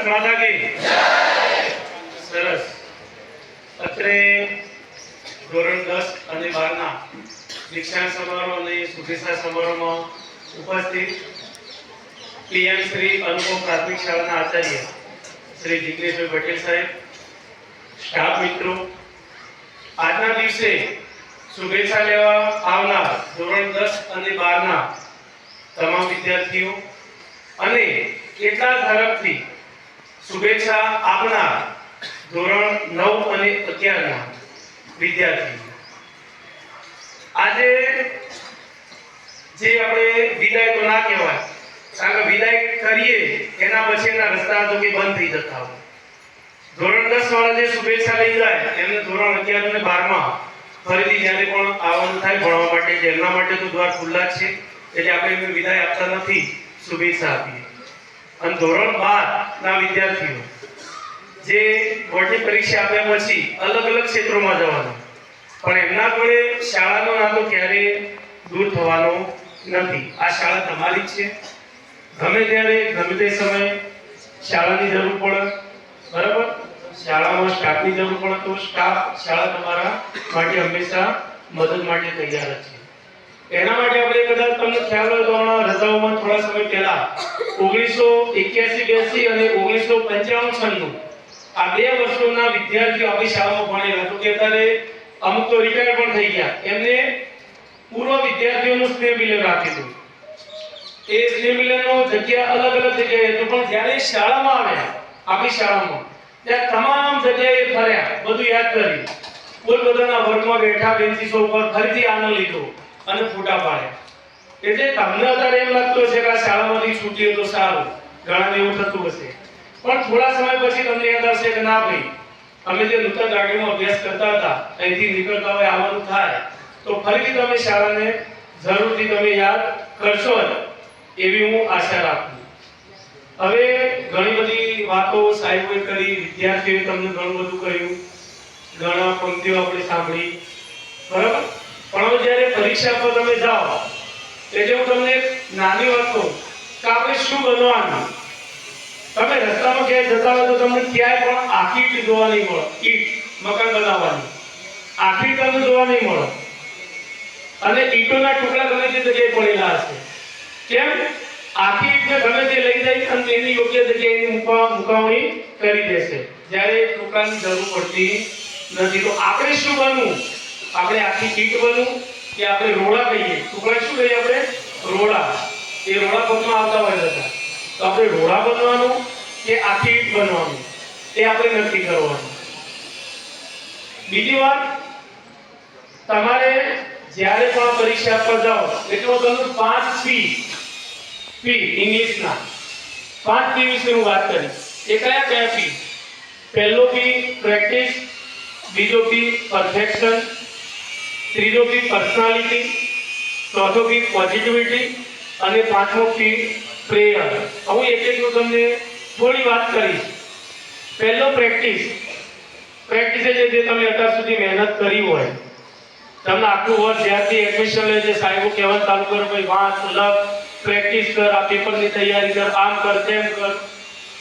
ભારત માતા કી સરસ. અત્રે ધોરણ 10 અને 12 ના દીક્ષાંત સમારોહ અને શુભેચ્છા સમારોહમાં ઉપસ્થિત પીએમ શ્રી અનુભવ પ્રાથમિક શાળાના આચાર્ય શ્રી જિગ્નેશભાઈ પટેલ સાહેબ, સ્ટાફ મિત્રો, આજના દિવસે શુભેચ્છા લેવા આવનાર ધોરણ 10 અને 12 ના તમામ વિદ્યાર્થીઓ અને કેટલા તરફથી શુભેચ્છા આપનાર ધોરણ 9 અને 11 ના વિદ્યાર્થીઓ, આજે જે આપણે વિદાય તો ના કહેવાય, કારણ કે વિદાય કરીએ એના પછીના રસ્તા તો કે બંધ થઈ જતા હોય. ધોરણ 10 વાળા જે શુભેચ્છા લઈ જાય એમને ધોરણ 11 અને 12 માં ફરીથી જ્યારે પણ આવવાનું થાય ભણવા માટે, એમના માટે તો દ્વાર ખુલ્લા જ છે, એટલે આપણે એમને વિદાય આપતા નથી, શુભેચ્છા આપીએ. અને ધોરણ 12 ના વિદ્યાર્થીઓ જે બોર્ડની પરીક્ષા આપ્યા પછી અલગ અલગ ક્ષેત્રોમાં જવાના, પણ એમના જોડે શાળાનો નાતો ક્યારેય દૂર થવાનો નથી. આ શાળા તમારી જ છે. ગમે ત્યારે ગમે તે સમયે શાળાની જરૂર પડે, બરાબર, શાળામાં સ્ટાફની જરૂર પડે તો સ્ટાફ શાળા તમારા માટે હંમેશા મદદ માટે તૈયાર જ છે. એના માટે આપણે કદાચ તમને ખ્યાલ હોય તો હમણાં રજાઓમાં થોડા સમય પહેલા 1981-82 અને 1995-96 આ 2 વર્ષોના વિદ્યાર્થીઓ આપણી શાળામાં ભણેલા, તો કે અત્યારે અમુક તો રિટાયર પણ થઈ ગયા, એમને પૂર્વ વિદ્યાર્થીઓનું સ્નેહ મિલન આપ્યું. એ સ્નેહ મિલનનો જગ્યા અલગ અલગ જગ્યાએ હતું, પણ જ્યારે શાળામાં આવ્યા આપણી શાળામાં ત્યાં તમામ જગ્યાએ ફર્યા, બધું યાદ કર્યું, પોતપોતાના વર્ગમાં બેઠા, બેન્ચીસો ઉપર ફરીથી આનંદ લીધો અને ફોટા પાડ્યા. એટલે તમને અત્યારે એમ લાગતું હશે કે આ શાળામાંથી છૂટીએ તો સારું, ઘણાને એવું થતું હશે, પણ થોડા સમય પછી તમને યાદ આવશે કે ના ભાઈ, અમે જે નૂતન ગાડીમાં અભ્યાસ કરતા હતા, અહીંથી નીકળતા હોય આવવાનું થાય તો ફરીથી તમે શાળાને જરૂરથી તમે યાદ કરશો જ, એવી હું આશા રાખું. હવે ઘણી બધી વાતો સાહેબોએ કરી, વિદ્યાર્થીઓએ તમને ઘણું બધું કહ્યું, ઘણા પંક્તિઓ આપણે સાંભળી, બરાબર, પણ હવે જ્યારે પરીક્ષા પર તમે જાઓ એટલે હું તમને એક નાની વાત કહું કે આપણે શું બનવાનું. તમે રસ્તામાં ક્યાંય જતા હોય તો તમને ક્યાંય પણ આખી ઈંટ જોવા નહીં મળે, ઈંટ મકાન બનાવવાની આખી તમને જોવા નહીં મળે, અને ઈંટોના ટુકડા ગમે તે જગ્યાએ પડેલા હશે. કેમ? આખી ઈંટને ગમે તે લઈ જાય અને તેની યોગ્ય જગ્યાએ મુકાવણી કરી દેશે, જ્યારે ટુકડાની જરૂર પડતી નથી. તો આપણે શું બનવું? આપણે આખી ઈંટ બનવું કે આપણે રોડા કહીએ, ટુકડા શું કહીએ આપણે? રોડા. એ રોડા પગમાં આવતા હોય હતા, તો આપણે રોડા બનવાનું કે આખી ઈંટ બનવાનું, એ આપણે નક્કી કરવાનું. બીજી વાત, તમારે જ્યારે પણ પરીક્ષા આપવા જાઓ એટલે તમને 5 પી ઇંગ્લિશના 5 પી વિશે હું વાત કરીશ. એ કયા કયા પી? પહેલો પી પ્રેક્ટિસ, બીજો પી પરફેક્શન, ત્રીજો પી પર્સનાલિટી, ચોથો પી પોઝિટિવિટી અને પાંચમો પી પ્રેયર. હું એક એકનું તમને થોડી વાત કરીશ. પહેલો પ્રેક્ટિસ. પ્રેક્ટિસ એટલે જે તમે અત્યાર સુધી મહેનત કરી હોય, તમને આખું વર્ષ જ્યારથી એડમિશન લે છે સાહેબો કહેવાનું ચાલુ કરે, ભાઈ વાંચ, લખ, પ્રેક્ટિસ કર, આ પેપરની તૈયારી કર, આમ કર, તેમ કર,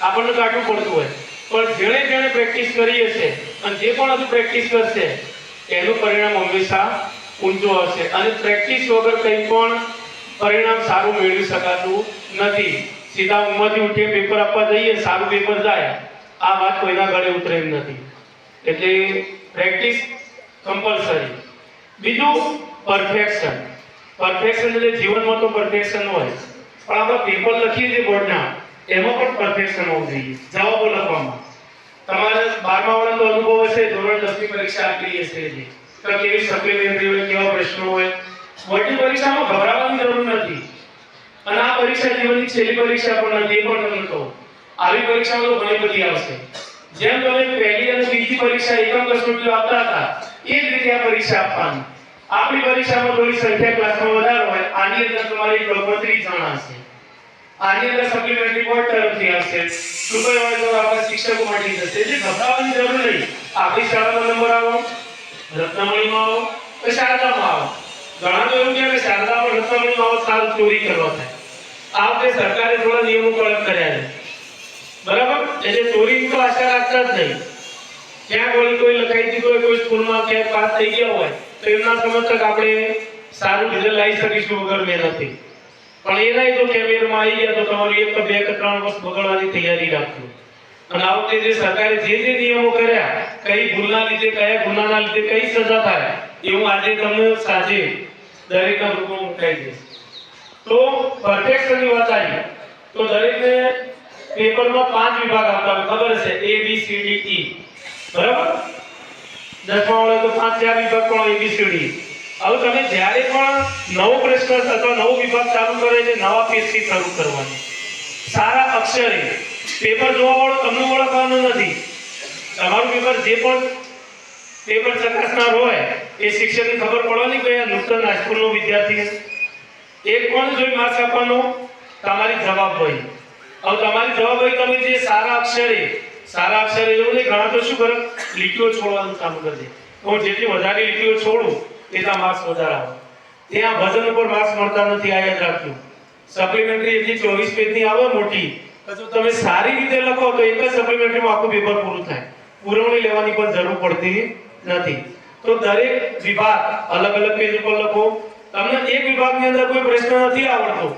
આપણને કાઢવું પડતું હોય, પણ જેણે જેણે પ્રેક્ટિસ કરી હશે અને જે પણ હજુ પ્રેક્ટિસ કરશે એનું પરિણામ હંમેશા ઊંચું આવશે. અને પ્રેક્ટિસ વગર કંઈ પણ પરિણામ સારું મેળવી શકાતું નથી. સીધા ઊંઘમાંથી ઉઠીએ પેપર આપવા જઈએ, સારું પેપર જાય, આ વાત કોઈના ગળે ઉતરે એમ નથી. એટલે પ્રેક્ટિસ કમ્પલસરી. બીજું પરફેક્શન. પરફેક્શન એટલે જીવનમાં તો પરફેક્શન હોય, પણ આપણે પેપર લખીએ છીએ બોર્ડના, એમાં પણ પરફેક્શન હોવું જોઈએ. જવાબો લખવામાં તમારે 12મા વાળાનો અનુભવ હશે, ધોરણ 10 ની પરીક્ષા આપી હશે, તો કેવી સપ્લિમેન્ટરી હોય, કેવા પ્રશ્નો હોય. બોર્ડની પરીક્ષામાં ગભરાવાની જરૂર નથી, અને આ પરીક્ષા જીવનની છેલ્લી પરીક્ષા પણ નથી, એ પણ તમને કહું. આવી પરીક્ષાઓ તો ઘણી બધી આવશે. જેમ તમે પહેલી અને બીજી પરીક્ષા એકમ કસોટીઓ આપતા હતા, એ જ રીતે આ પરીક્ષા આપવાની. આપણી પરીક્ષામાં થોડી સંખ્યા ક્લાસમાં વધારે હોય, આની અંદર તમારી 32 જણા હશે. આની અંદર સપ્લિમેન્ટરી બોર્ડ તરફથી આવશે, સુપરવાઇઝર આપણા શિક્ષકો મળી જશે. એટલે ગભરાવાની જરૂર નહીં. આપણી શાળાનો નંબર આવો, રત્નમણીમાં આવો કે શારદામાં આવો. ઘણા તો એવું કહે કે શારદામાં રત્નમણીમાં આવો સારું ચોરી કરવા થાય. આ વખતે સરકારે થોડા નિયમો કડક કર્યા છે, બરાબર, એટલે ચોરી તો આશા રાખતા જ નહીં. ક્યાંક વળી કોઈ લખાઈ દીધું હોય, કોઈ સ્કૂલમાં ક્યાંક પાસ થઈ ગયા હોય તો એમના સમજ તક આપણે સારું રિઝલ્ટ લાવી શકીશું વગર મહેનતથી. પણ એ નહીં તો કેમેરામાં આવી ગયા તો તમારું 1 કે 2 કે 3 વર્ષ બગડવાની તૈયારી રાખજો. અને આ વખતે જે સરકારે જે નિયમો કર્યા, કઈ ભૂલના લીધે, કયા ગુનાના લીધે કઈ સજા થાય, એ હું આજે તમને સાંજે દરેકના રૂપમાં મુકાઈ દઈશ. તો પરફેક્શનની વાત આવી તો દરેકને પેપરમાં 5 વિભાગ આપતા હોય, ખબર છે, A B C D E, બરાબર? 10મા વાળા તો 5-4 વિભાગ પણ A B C D. હવે તમે જ્યારે પણ નવો પ્રશ્ન અથવા નવો વિભાગ ચાલુ કરે છે, નવા પેજથી શરૂ કરવાનું. સારા અક્ષરે પેપર જોવા વાળો તમને ઓળખવાનું નથી. તમારું પેપર જે પણ પેપર ચકાસનાર હોય એ શિક્ષકને ખબર પડવાની કે આ નૂતન હાઈસ્કૂલનો વિદ્યાર્થી એક પણ જોઈ માર્ક્સ આપવાનો તમારી જવાબદારી. હવે તમારી જવાબદારી તમે જે સારા અક્ષરે એવું નહીં, ઘણા તો શું કરે, લીટીઓ છોડવાનું કામ કરે. હું જેટલી વધારે લીટીઓ છોડું એટલા માર્ક્સ વધારે આવે. ત્યાં વજન ઉપર માર્ક્સ મળતા નથી, આ યાદ રાખજો. સપ્લિમેન્ટરી એટલી 24 પેજની આવે મોટી, તો તમે સારી રીતે લખો તો એક જ સપ્લિમેન્ટરીમાં આખું પેપર પૂરું થાય. પૂરવણી લેવાની પણ જરૂર પડતી નથી. તો દરેક વિભાગ અલગ અલગ પેજ ઉપર લખો. તમને એક વિભાગની અંદર કોઈ પ્રશ્ન નથી આવડતો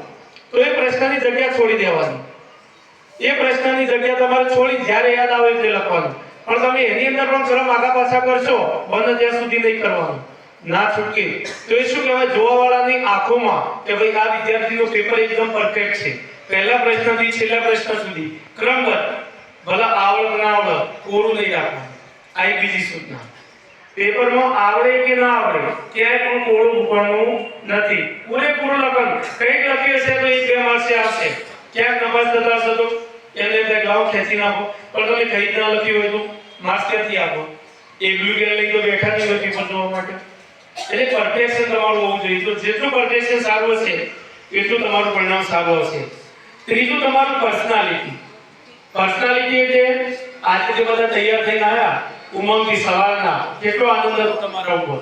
તો એ પ્રશ્નની જગ્યા છોડી દેવાની. એ પ્રશ્નની જગ્યા તમારે છોડી જ્યારે યાદ આવે તે લખવાનું. પણ તમે એની અંદર પણ ક્રમ આગા પાછા કરશો, બંધ ત્યાં સુધી નહીં કરવાનું, ના છૂટકે. તો એ શું કહેવાય, જોવાવાળાની આંખોમાં કે ભાઈ આ વિદ્યાર્થીનું પેપર એકદમ પરફેક્ટ છે. પહેલા પ્રશ્નથી છેલ્લા પ્રશ્ન સુધી ક્રમબદ્ધ, ભલા આવડ ના આવડ, કોરું નહીં રાખવાનું. આ એક બીજી સૂચના. પેપરમાં આવડે કે ના આવડે ક્યાંય પણ કોરું મૂકવાનું નથી. પૂરેપૂરું લખવાનું. કંઈક લખ્યું હશે તો 1-2 માર્ક્સ આવશે. ક્યાંક નપાસ થતા હશે તો એને કંઈક લાવો ખેંચી નાખો. પણ તમે કંઈ જ ના લખ્યું હોય તો માર્ક્સ ક્યાંથી આપો? એ બ્લુ પેન લઈને તો બેઠા નહીં હોય પેપર જોવા માટે. એટલે પરફેક્શન તમારું હોવું જોઈએ. તો જેટલું પરફેક્શન સારું હશે એટલું તમારું પરિણામ સારું હશે. ત્રીજું તમારું પર્સનાલિટી. પર્સનાલિટી એટલે આજે જે બધા તૈયાર થઈને આવ્યા ઉમંગથી સવારના, કેટલો આનંદ હતો તમારા ઉપર,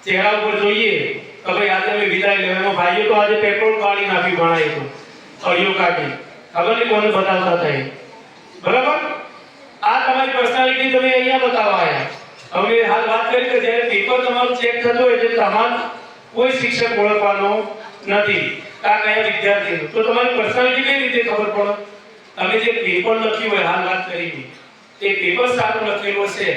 ચહેરા ઉપર જોઈએ કે ભાઈ આજે અમે વિદાય લેવાનો. ભાઈઓ તો આજે પેટ્રોલ કાઢી નાખ્યું ઘણાએ તો, અડિયો કાઢી, ખબર નહીં કોને બતાવતા થાય, બરાબર? આ તમારી પર્સનાલિટી તમે અહીંયા બતાવવા આવ્યા. હવે હાલ વાત કરી કે જ્યારે પેપર તમારું ચેક થતું હોય એટલે તમારું કોઈ શિક્ષક ઓળખવાનો નથી આ કયા વિદ્યાર્થી. તો તમારી પર્સનાલિટી કઈ રીતે ખબર પડે? તમે જે પેપર લખ્યું હોય, હાલ વાત કરી, એ પેપર સારું લખેલું છે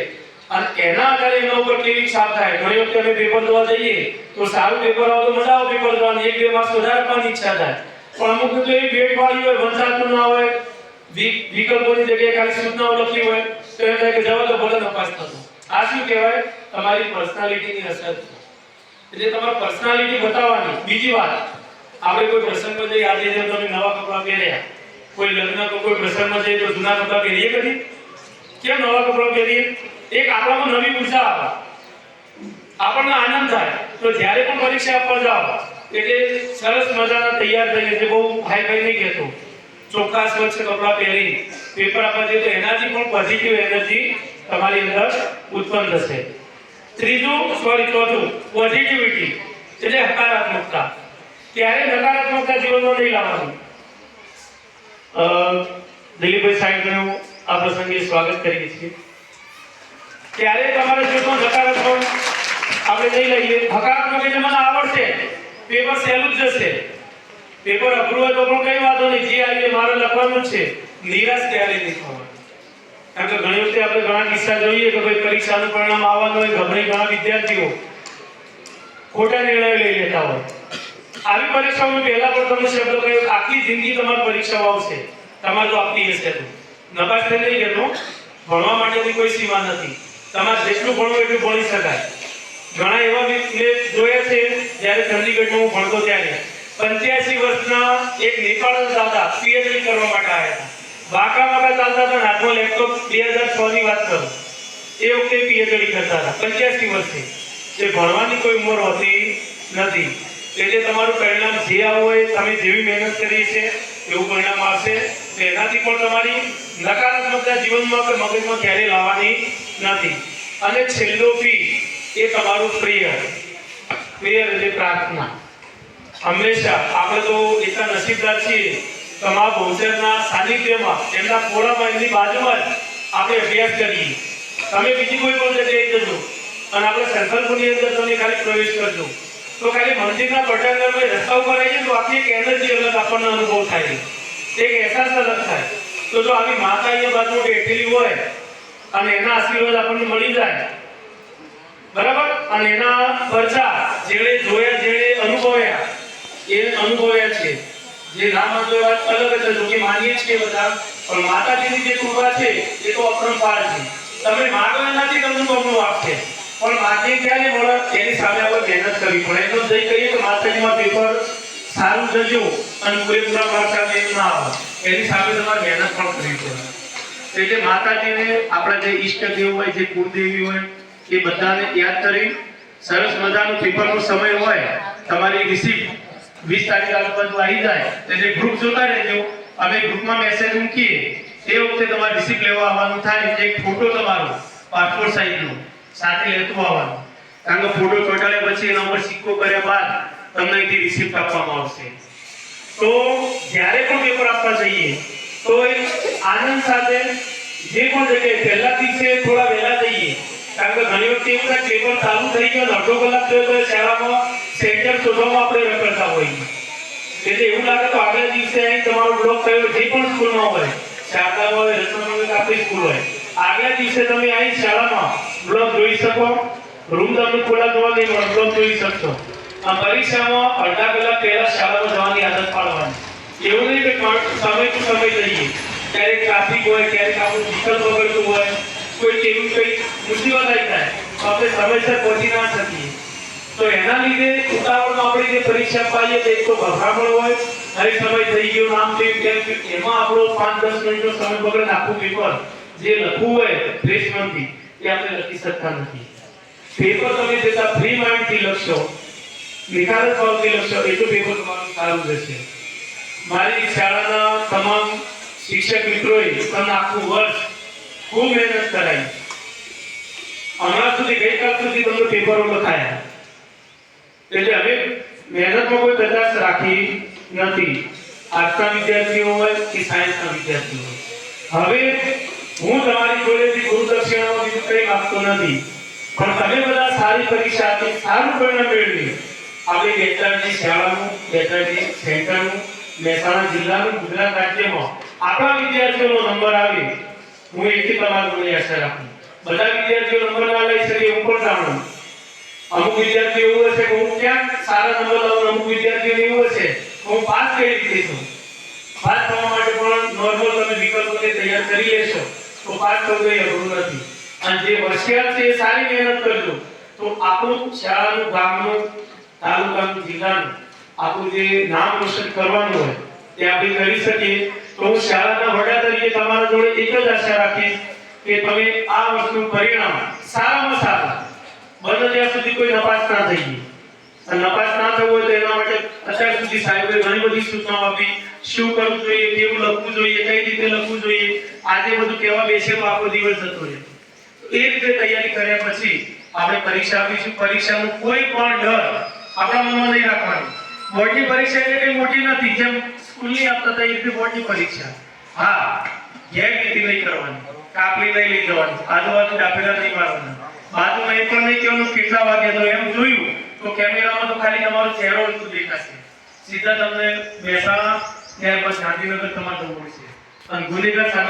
અને એના આધારે એના ઉપર કેવી છાપ થાય. ઘણી વખતે અમે પેપર જોવા જઈએ તો સારું પેપર આવે તો મજા આવે પેપર જોવાની, 1-2 માર્ક્સ વધારે આપવાની ઈચ્છા થાય. પણ અમુક તો એ વેટ વાળી હોય, વંચાતું ના હોય, વિકલ્પોની જગ્યાએ ખાલી સૂચનાઓ લખી હોય તો એમ થાય કે જવા તો ભલે નપાસ થતો. આ શું કહેવાય? તમારી પર્સનાલિટીની અસર. એટલે તમારી પર્સનાલિટી બતાવવાની. બીજી વાત, આપણે કોઈ પ્રસંગમાં જઈએ, આજે જેમ તમે નવા કપડાં પહેર્યા, કોઈ લગ્ન કે કોઈ પ્રસંગમાં જઈએ તો જૂના કપડાં પહેરીએ કદી? કેમ નવા કપડાં પહેરીએ? એક આપણામાં નવી ઉર્જા આવે, આપણને આનંદ થાય. તો જ્યારે પણ પરીક્ષા આપવા જાઓ એટલે સરસ મજાના તૈયાર થઈને, જે બહુ હાઈ ફાઈ નહીં કહેતો, ચોખ્ખા સ્વચ્છ કપડાં પહેરી પેપર આપવા જઈએ તો એનાથી પણ પોઝિટિવ એનર્જી તમારી અંદર ઉત્પન્ન થશે. ચોથું પોઝિટિવિટી એટલે હકારાત્મકતા. ત્યારે નકારાત્મકતા જીવનમાં નહીં લાવવાની. દિલીપભાઈ સાહેબનું આ પ્રસંગે સ્વાગત કરીએ છીએ. ત્યારે તમારે જીવનમાં નકારાત્મક આપણે નહીં લઈએ. હકારાત્મક એટલે મને આવડશે, પેપર સહેલું જ જશે. પેપર અઘરું હોય તો પણ કઈ વાતો નહીં, જે આવી મારે લખવાનું છે. નિરાશ ક્યારે નહીં થવાનું. કારણ કે ઘણી વખતે આપણે ઘણા કિસ્સા જોઈએ કે ભાઈ પરીક્ષાનું પરિણામ આવવાનું હોય, ગભરાઈ ઘણા વિદ્યાર્થીઓ ખોટા નિર્ણયો લઈ લેતા હોય. આવી પરીક્ષાઓમાં પહેલા પણ તમને શબ્દ કહ્યો, આખી જિંદગી તમારી પરીક્ષાઓ આવશે, તમારે જો આપતી હશે તો. નપાસ થઈ નહીં કહેતો, ભણવા માટેની કોઈ સીમા નથી. તમારે જેટલું ભણવું એટલું ભણી શકાય. ઘણા એવા મેં જોયા છે, જ્યારે ચંદીગઢમાં હું ભણતો ત્યારે 85 વર્ષના એક નેપાળના દાદા પીએચડી કરવા માટે આવ્યા હતા. બાકા ચાલતા હતા, હાથમાં લેપટોપ. 2006 ની વાત કરું, એ વખતે પીએચડી કરતા હતા, 85 વર્ષે. એ ભણવાની કોઈ ઉંમર હોતી નથી. એટલે તમારું પરિણામ જે આવું હોય, તમે જેવી મહેનત કરી છે એવું પરિણામ આવશે. એનાથી પણ તમારી નકારાત્મકતા જીવનમાં કે મગજમાં ક્યારેય લાવવાની નથી. અને છેલ્લો પી એ તમારું પ્રેયર એટલે પ્રાર્થના. હંમેશા આપણે તો એટલા નસીબદાર છીએ તમારા બહુચરના સાનિધ્યમાં એમના ખોળામાં એમની બાજુમાં જ આપણે અભ્યાસ કરીએ. તમે બીજી કોઈ પણ જગ્યાએ જજો અને આપણે સંકલ્પની અંદર તમે ખાલી પ્રવેશ કરજો તો ખાલી મંદિરના પટાંગણમાં રસ્તા ઉપર આવીએ તો આખી એક એનર્જી અલગ આપણને અનુભવ થાય, એક અહેસાસ અલગ થાય. તો જો આવી માતા અહીંયા બાજુ બેઠેલી હોય અને એના આશીર્વાદ આપણને મળી જાય, બરાબર, અને એના પરચા જેણે જોયા જેણે અનુભવ્યા છે, જે ના માનતો એ વાત અલગ જ છે, જો કે માનીએ છીએ બધા, પણ માતાજીની જે કૃપા છે એ તો અપરંપાર છે. તમે માગો એનાથી તમને બમણું આપશે, પણ માગે ક્યારે મળે એની સામે આપણે મહેનત કરવી પડે. એનો જઈ કહીએ કે માતાજીમાં પેપર સારું જજો અને પૂરેપૂરા માર્ક્સ આવે એમ ના આવે, એની સામે તમારે મહેનત પણ કરવી પડે. એટલે માતાજીને આપણા જે ઈષ્ટદેવ હોય, જે કુળદેવી હોય, એ બધાને યાદ કરી સરસ મજાનું પેપરનો સમય હોય, તમારી રિસીપ્ટ 20 તારીખ આજુબાજુ આવી જાય એટલે ગ્રુપ જોતા રહેજો. અમે ગ્રુપમાં મેસેજ મૂકીએ એ વખતે તમારે રિસીપ્ટ લેવા આવવાનું થાય. એક ફોટો તમારો પાસપોર્ટ સાઈઝનો સાથે લેતું આવવાનું, કારણ કે ફોટો ચોંટાડ્યા પછી એના ઉપર સિક્કો કર્યા બાદ તમને અહીંથી રિસીપ્ટ આપવામાં આવશે. તો જ્યારે પણ પેપર આપવા જઈએ તો આનંદ સાથે જે પણ જગ્યાએ પહેલા દિવસે થોડા વહેલા જઈએ, કારણ કે ઘણી વખતે એવું થાય પેપર ચાલુ થઈ ગયો અડધો કલાક થયો તો શાળામાં સેન્ટર શોધવામાં આપણે રખડતા હોઈએ. એટલે એવું લાગે તો આગલા દિવસે અહીં તમારો બ્લોક થયો, જે પણ સ્કૂલમાં હોય, શાળામાં હોય, રસોડામાં આપણી સ્કૂલ હોય, આગલા દિવસે તમે અહીં શાળામાં બ્લોક જોઈ શકો. રૂમ તમને ખોલા જોવા નહીં મળે, બ્લોક જોઈ શકશો. આ પરીક્ષામાં અડધા કલાક પહેલા શાળામાં જવાની આદત પાડવાની. એવું નહીં કે સમય ટુ સમય જઈએ, ક્યારેક ટ્રાફિક હોય, ક્યારેક આપણું વ્હીકલ બગડતું હોય, કોઈ કેવું કઈ મુસીબત આવી જાય તો આપણે સમયસર પહોંચી ના શકીએ. તો એના લીધે ઉતાવળમાં આપણે જે પરીક્ષા પાઈએ તો એક તો ગભરામણ હોય, હવે સમય થઈ ગયો, નામ થયું, કેમ થયું, એમાં આપણો 5-10 મિનિટનો સમય બગડે. આખું પેપર જે લખવું હોય ફ્રેશ મનથી એ આપણે લખી શકતા નથી. પેપર તમે જેટલા ફ્રી માઇન્ડથી લખશો, નિખાલસ ભાવથી લખશો, એટલું પેપર તમારું સારું રહેશે. મારી શાળાના તમામ શિક્ષક મિત્રોએ તમને આખું વર્ષ ખૂબ મહેનત કરાઈ. હમણાં સુધી ગઈકાલ સુધી તમને પેપરો લખાયા, એટલે હવે મહેનતમાં કોઈ કચાશ રાખી નથી. આર્ટ્સના વિદ્યાર્થીઓ હોય કે સાયન્સના વિદ્યાર્થીઓ હોય, હવે હું તમારી જોડેથી ગુરુદક્ષિણામાં બીજું કંઈ માંગતો નથી, પણ તમે બધા સારી પરીક્ષા આપી સારું પરિણામ મેળવી આપણી બેચરાજી શાળાનું, બેચરાજી સેન્ટરનું, મહેસાણા જિલ્લાનું, ગુજરાત રાજ્યમાં આપણા વિદ્યાર્થીઓનો નંબર આવે, હું એથી તમારી આશા રાખું. બધા વિદ્યાર્થીઓ નંબર ના લઈ શકે હું પણ જાણું. અમુક વિદ્યાર્થીઓ એવું હશે કે હું ક્યાંક સારા નંબર લાવું, અમુક વિદ્યાર્થીઓ એવું હશે કે હું પાસ કઈ રીતે છું. પાસ થવા માટે પણ નોર્મલ તમે વિકલ્પોને તૈયાર કરી લેશો તો પાસ થવું એ અઘરું નથી. અને જે હોશિયાર છે એ સારી મહેનત કરજો તો આપણું શાળાનું, ગામનું, તાલુકાનું, જિલ્લાનું આપણું જે નામ રોશન કરવાનું હોય એ આપણે કરી શકીએ. તો હું શાળાના વડા તરીકે તમારા જોડે એક જ આશા રાખીશ કે તમે આ વર્ષનું પરિણામ સારામાં સારું બને ત્યાં સુધી કોઈ નપાસ ના થઈ ગઈ. અને નપાસ ના થવું હોય તો એના માટે અત્યાર સુધી સાહેબે ઘણી બધી સૂચનાઓ આપી, શું કરવું જોઈએ, કેવું લખવું જોઈએ, કઈ રીતે લખવું જોઈએ. આજે બધું કહેવા બેસે તો આખો દિવસ જતો રહે. એ રીતે તૈયારી કર્યા પછી આપણે પરીક્ષા આપીશું. પરીક્ષાનો કોઈ પણ ડર આપણા મનમાં નહીં રાખવાનો. બોર્ડની પરીક્ષા એટલે કઈ મોટી નથી, જેમ સ્કૂલની આપતા હતા એ રીતે બોર્ડની પરીક્ષા. હા, ગેરરીતિ નહીં કરવાની, કાપલી નહીં લઈ જવાની, આજુબાજુ ડાફેલા નહીં મારવાના, બાજુમાં એ પણ નહીં કહેવાનું કેટલા વાગે તો એમ જોયું તો કેમેરામાં તો ખાલી તમારો ચહેરો જ દેખાશે. સીધા તમને મહેસાણા ત્યારબાદ ગાંધીનગર તમારે જવું પડશે અને ગુનેગાર સાબિત